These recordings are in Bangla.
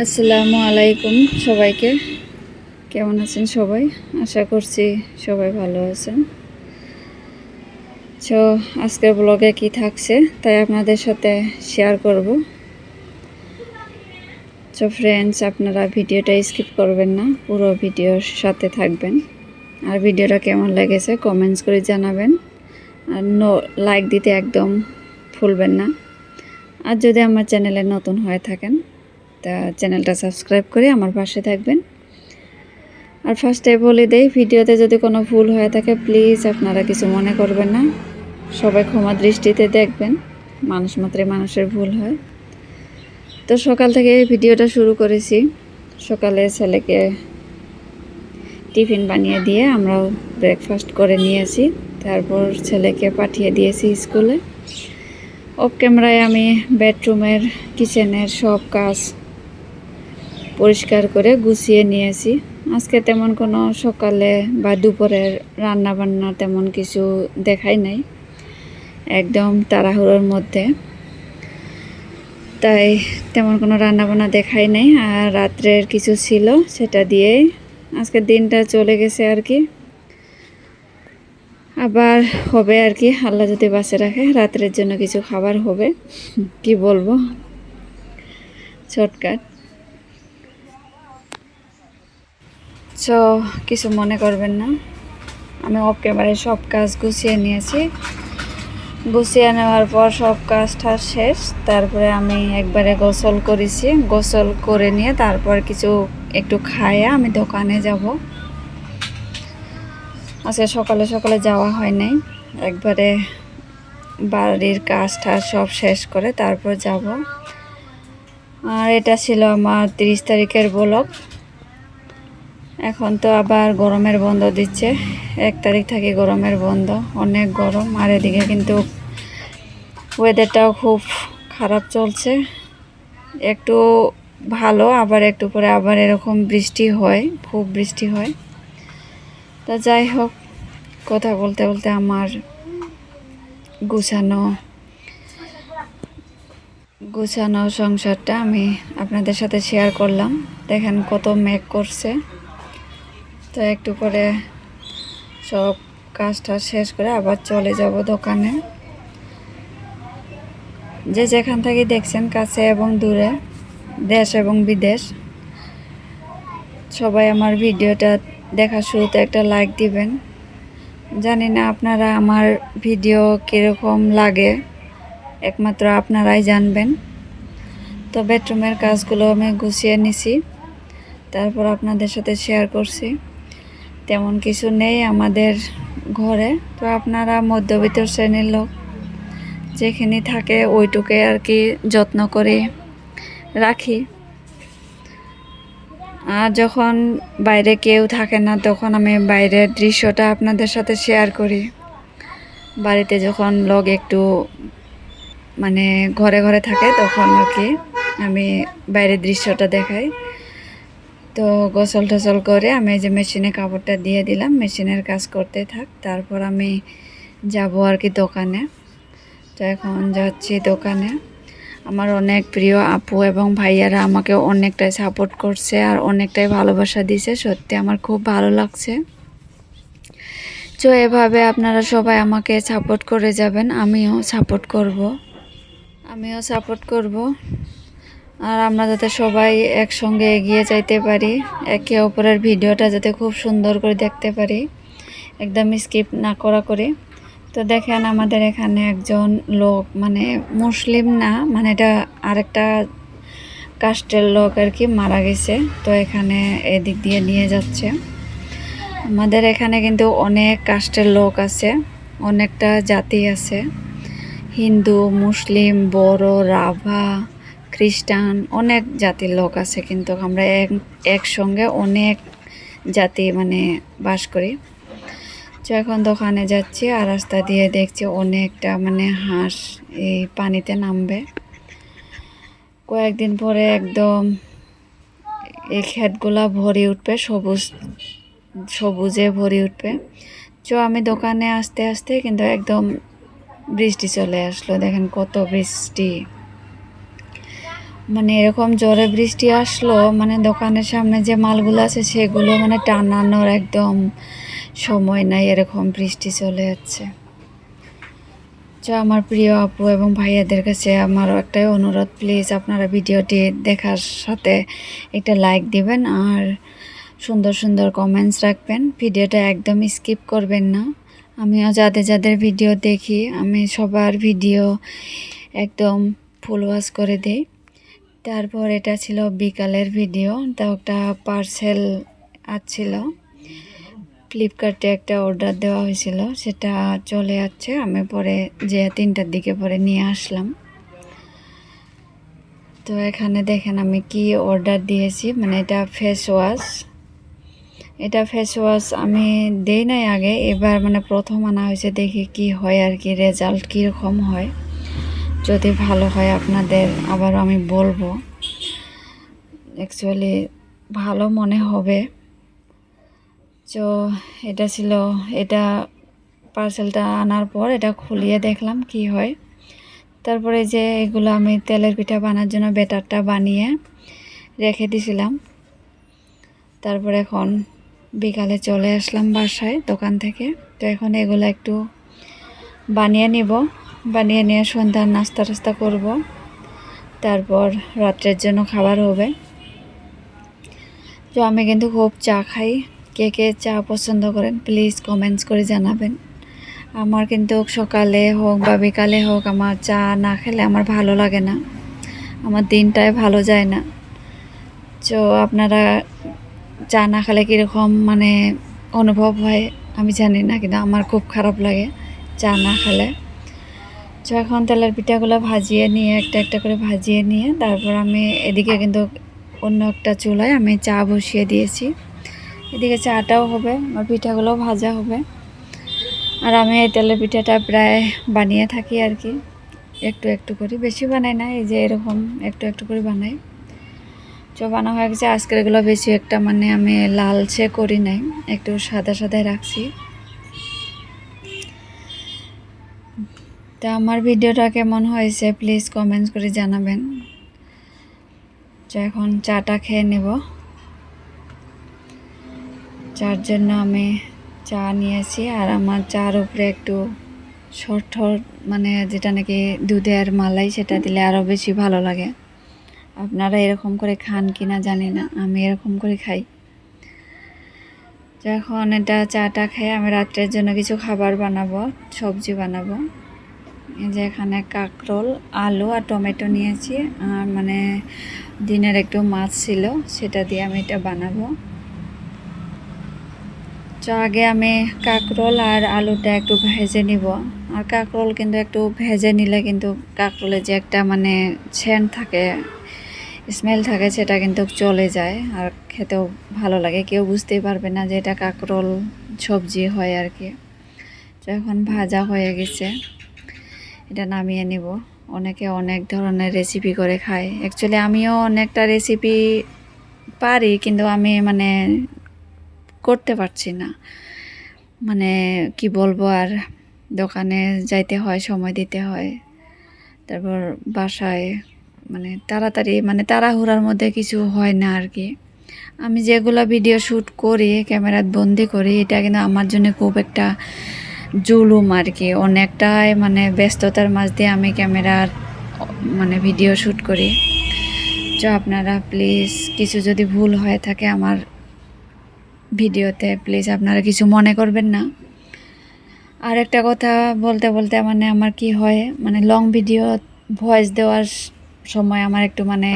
আসসালামু আলাইকুম সবাইকে। কেমন আছেন সবাই? আশা করছি সবাই ভালো আছেন। তো আজকের ব্লগে কি থাকছে তাই আপনাদের সাথে শেয়ার করব। তো ফ্রেন্ডস, আপনারা ভিডিওটা স্কিপ করবেন না, পুরো ভিডিওর সাথে থাকবেন। আর ভিডিওটা কেমন লেগেছে কমেন্টস করে জানাবেন। আর লাইক দিতে একদম ভুলবেন না। আর যদি আমার চ্যানেলে নতুন হয়ে থাকেন তা চ্যানেলটা সাবস্ক্রাইব করে আমার পাশে থাকবেন। আর ফার্স্টে বলে দেই, ভিডিওতে যদি কোনো ভুল হয়ে থাকে প্লিজ আপনারা কিছু মনে করবেন না, সবাই ক্ষমা দৃষ্টিতে দেখবেন। মানুষ মাত্রই মানুষের ভুল হয়। তো সকাল থেকে ভিডিওটা শুরু করেছি। সকালে ছেলেকে টিফিন বানিয়ে দিয়ে আমরাও ব্রেকফাস্ট করে নিয়েছি। তারপর ছেলেকে পাঠিয়ে দিয়েছি স্কুলে। অফ ক্যামেরায় আমি বেডরুমের কিচেনের সব কাজ পরিষ্কার করে গুছিয়ে নিয়েছি। আজকে তেমন কোনো সকালে বা দুপুরের রান্না বান্না তেমন কিছু দেখাই নাই, একদম তাড়াহুড়োর মধ্যে, তাই তেমন কোনো রান্না বান্না দেখাই নাই। আর রাত্রের কিছু ছিল সেটা দিয়ে আজকের দিনটা চলে গেছে আর কি। আবার হবে আর কি, আল্লাহ যদি বাঁচে রাখে রাত্রের জন্য কিছু খাবার হবে, কি বলবো, শর্টকাট। সো কিছু মনে করবেন না, আমি অফ ক্যামেরায় সব কাজ গুছিয়ে নিয়েছি। গুছিয়ে নেওয়ার পর সব কাজটা শেষ, তারপরে আমি একবারে গোসল করেছি। গোসল করে নিয়ে তারপর কিছু একটু খাইয়া আমি দোকানে যাব। আজকে সকালে সকালে যাওয়া হয় নাই, একবারে বাড়ির কাজটা সব শেষ করে তারপর যাব। আর এটা ছিল আমার 30 তারিখের ব্লগ। এখন তো আবার গরমের বন্ধ দিচ্ছে, 1 তারিখ থেকে গরমের বন্ধ, অনেক গরম। আর এদিকে কিন্তু ওয়েদারটাও খুব খারাপ চলছে, একটু ভালো আবার একটু পরে আবার এরকম বৃষ্টি হয়, খুব বৃষ্টি হয়। তা যাই হোক, কথা বলতে বলতে আমার গুছানো সংসারটা আমি আপনাদের সাথে শেয়ার করলাম। দেখেন কত মেঘ করছে। তো একটু পরে সব কাজটা শেষ করে আবার চলে যাব দোকানে। যে যেখান থেকে দেখছেন, কাছে এবং দূরে, দেশ এবং বিদেশ, সবাই আমার ভিডিওটা দেখা শুরুতে একটা লাইক দিবেন। জানি না আপনারা আমার ভিডিও কীরকম লাগে, একমাত্র আপনারাই জানবেন। তো বেডরুমের কাজগুলো আমি গুছিয়ে নিছি, তারপর আপনাদের সাথে শেয়ার করছি। তেমন কিছু নেই আমাদের ঘরে, তো আপনারা মধ্যবিত্ত শ্রেণীর লোক, যেখানে থাকে ওইটুকুই আর কি যত্ন করে রাখি। আর যখন বাইরে কেউ থাকে না তখন আমি বাইরের দৃশ্যটা আপনাদের সাথে শেয়ার করি। বাড়িতে যখন লোক একটু মানে ঘরে ঘরে থাকে তখন আর কি আমি বাইরের দৃশ্যটা দেখাই। তো গোসল টোসল করে আমি যে মেশিনে কাপড়টা দিয়ে দিলাম, মেশিনের কাজ করতে থাক, তারপর আমি যাব আর কি দোকানে। তো এখন যাচ্ছি দোকানে। আমার অনেক প্রিয় আপু এবং ভাইয়ারা আমাকে অনেকটাই সাপোর্ট করছে আর অনেকটাই ভালোবাসা দিছে, সত্যি আমার খুব ভালো লাগছে। তো এভাবে আপনারা সবাই আমাকে সাপোর্ট করে যাবেন, আমিও সাপোর্ট করব। আর আমরা যাতে সবাই একসঙ্গে এগিয়ে যাইতে পারি, একে অপরের ভিডিওটা যাতে খুব সুন্দর করে দেখতে পারি, একদম স্কিপ না করে। তো দেখেন আমাদের এখানে একজন লোক, মানে মুসলিম না, মানে এটা আরেকটা কাস্টের লোক আর কি, মারা গেছে। তো এখানে এদিক দিয়ে নিয়ে যাচ্ছে। আমাদের এখানে কিন্তু অনেক কাস্টের লোক আছে, অনেকটা জাতি আছে, হিন্দু, মুসলিম, বড়, রাভা, খ্রিস্টান, অনেক জাতির লোক আছে, কিন্তু আমরা একসঙ্গে অনেক জাতি মানে বাস করি। তো এখন দোকানে যাচ্ছি আর রাস্তা দিয়ে দেখছি অনেকটা মানে হাঁস এই পানিতে নামবে। কয়েকদিন পরে একদম এই ক্ষেতগুলা ভরে উঠবে, সবুজে ভরে উঠবে। তো আমি দোকানে আসতে আসতে কিন্তু একদম বৃষ্টি চলে আসলো। দেখেন কত বৃষ্টি, মানে এরকম জোরে বৃষ্টি আসলো, মানে দোকানের সামনে যে মালগুলো আছে সেগুলো মানে টানানোর একদম সময় নাই, এরকম বৃষ্টি চলে যাচ্ছে। তো আমার প্রিয় আপু এবং ভাইয়াদের কাছে আমারও একটাই অনুরোধ, প্লিজ আপনারা ভিডিওটি দেখার সাথে একটা লাইক দিবেন আর সুন্দর সুন্দর কমেন্টস রাখবেন। ভিডিওটা একদম স্কিপ করবেন না। আমিও যাদের যাদের ভিডিও দেখি আমি সবার ভিডিও একদম ফুল ওয়াচ করে দিই। তারপর এটা ছিল বিকালের ভিডিও, তা একটা পার্সেল আসছিল, ফ্লিপকার্টে একটা অর্ডার দেওয়া হয়েছিল, সেটা চলে যাচ্ছে। আমি পরে যে 3টার দিকে পরে নিয়ে আসলাম। তো এখানে দেখেন আমি কি অর্ডার দিয়েছি, মানে এটা ফেস ওয়াশ। এটা ফেস ওয়াশ আমি দেই নাই আগে, এবার মানে প্রথম আনা হয়েছে, দেখি কি হয় আর কি, রেজাল্ট কীরকম হয়। যদি ভালো হয় আপনাদের আবারও আমি বলবো। অ্যাকচুয়ালি ভালো মনে হবে। তো এটা ছিল, এটা পার্সেলটা আনার পর এটা খুলিয়ে দেখলাম কি হয়। তারপরে যে এগুলো আমি তেলের পিঠা বানার জন্য ব্যাটারটা বানিয়ে রেখে দিয়েছিলাম। তারপর এখন বিকালে চলে আসলাম বাসায় দোকান থেকে। তো এখন এগুলো একটু বানিয়ে নিব, বানিয়ে নিয়ে সন্ধ্যার নাস্তা টাস্তা করব, তারপর রাত্রের জন্য খাবার হবে। তো আমি কিন্তু খুব চা খাই, কে কে চা পছন্দ করেন প্লিজ কমেন্টস করে জানাবেন। আমার কিন্তু সকালে হোক বা বিকালে হোক আমার চা না খেলে আমার ভালো লাগে না, আমার দিনটাই ভালো যায় না। তো আপনারা চা না খেলে কীরকম মানে অনুভব হয় আমি জানি না, কিন্তু আমার খুব খারাপ লাগে চা না খেলে। তো এখন তেলের পিঠাগুলো ভাজিয়ে নিয়ে একটা একটা করে ভাজিয়ে নিয়ে তারপর আমি এদিকে কিন্তু অন্য একটা চুলায় আমি চা বসিয়ে দিয়েছি। এদিকে চাটাও হবে আর পিঠাগুলোও ভাজা হবে। আর আমি এই তেলের পিঠাটা প্রায় বানিয়ে থাকি আর কি, একটু একটু করে, বেশি বানাই না, এই যে এরকম একটু একটু করে বানাই। তো বানা হয়ে গেছে। আজকের এগুলো বেশি একটা মানে আমি লালচে করি নাই, একটু সাদা সাদাই রাখছি। তা আমার ভিডিওটা কেমন হয়েছে প্লিজ কমেন্টস করে জানাবেন। তো এখন চাটা খেয়ে নেব। চার জন্য আমি চা নিয়েছি, আর আমার চার উপরে একটু শর্ট মানে যেটা নাকি দুধের মালাই সেটা দিলে আরও বেশি ভালো লাগে। আপনারা এরকম করে খান কি না জানি না, আমি এরকম করে খাই। তো এখন এটা চাটা খেয়ে আমি রাত্রের জন্য কিছু খাবার বানাবো, সবজি বানাবো। এই যে এখানে কাঁকরোল, আলু আর টমেটো নিয়েছি, আর মানে দিনের একটু মাছ ছিল সেটা দিয়ে আমি এটা বানাবো। তো আগে আমি কাঁকরোল আর আলুটা একটু ভেজে নিব। আর কাঁকরোল কিন্তু একটু ভেজে নিলে কিন্তু কাঁকরোলে যে একটা মানে সেন্ট থাকে, স্মেল থাকে, সেটা কিন্তু চলে যায় আর খেতেও ভালো লাগে, কেউ বুঝতেই পারবে না যে এটা কাঁকরোল সবজি হয় আর কি। তো এখন ভাজা হয়ে গেছে, এটা নামিয়ে নিব। অনেকে অনেক ধরনের রেসিপি করে খায়, অ্যাকচুয়ালি আমিও অনেকটা রেসিপি পারি কিন্তু আমি মানে করতে পারছি না, মানে কি বলবো, আর দোকানে যাইতে হয়, সময় দিতে হয়, তারপর বাসায় মানে তাড়াতাড়ি মানে তাড়াহুড়ার মধ্যে কিছু হয় না আর কি। আমি যেগুলো ভিডিও শ্যুট করি ক্যামেরাত বন্দি করি, এটা কিন্তু আমার জন্য খুব একটা জুলুম আর কি, অনেকটাই মানে ব্যস্ততার মাঝ দিয়ে আমি ক্যামেরার মানে ভিডিও শ্যুট করি। তো আপনারা প্লিজ কিছু যদি ভুল হয়ে থাকে আমার ভিডিওতে প্লিজ আপনারা কিছু মনে করবেন না। আর একটা কথা বলতে বলতে মানে আমার কি হয়, মানে লং ভিডিও ভয়েস দেওয়ার সময় আমার একটু মানে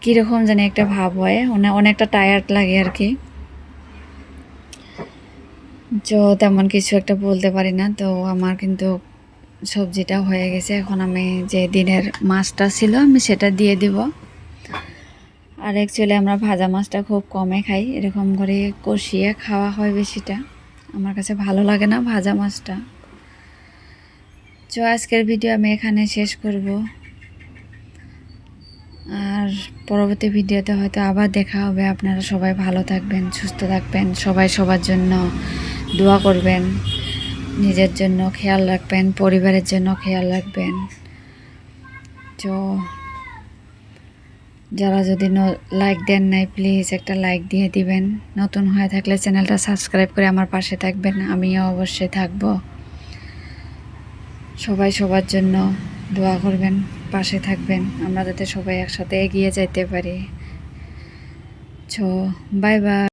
কীরকম জানি একটা ভাব হয়, অনেকটা টায়ার্ড লাগে আর কি। তো তেমন কিছু একটা বলতে পারি না। তো আমার কিন্তু সবজিটা হয়ে গেছে, এখন আমি যে দিনের মাছটা ছিল আমি সেটা দিয়ে দিব। আর অ্যাকচুয়ালি আমরা ভাজা মাছটা খুব কমে খাই, এরকম করে কষিয়ে খাওয়া হয় বেশিটা, আমার কাছে ভালো লাগে না ভাজা মাছটা। তো আজকের ভিডিও আমি এখানে শেষ করব, আর পরবর্তী ভিডিওতে হয়তো আবার দেখা হবে। আপনারা সবাই ভালো থাকবেন, সুস্থ থাকবেন, সবাই সবার জন্য দোয়া করবেন, নিজের জন্য খেয়াল রাখবেন, পরিবারের জন্য খেয়াল রাখবেন। তো যারা যদি লাইক দেন নাই প্লিজ একটা লাইক দিয়ে দিবেন। নতুন হয়ে থাকলে চ্যানেলটা সাবস্ক্রাইব করে আমার পাশে থাকবেন, আমিও অবশ্যই থাকব। সবাই সবার জন্য দোয়া করবেন, পাশে থাকবেন, আমরা যাতে সবাই একসাথে এগিয়ে যেতে পারি। Bye bye.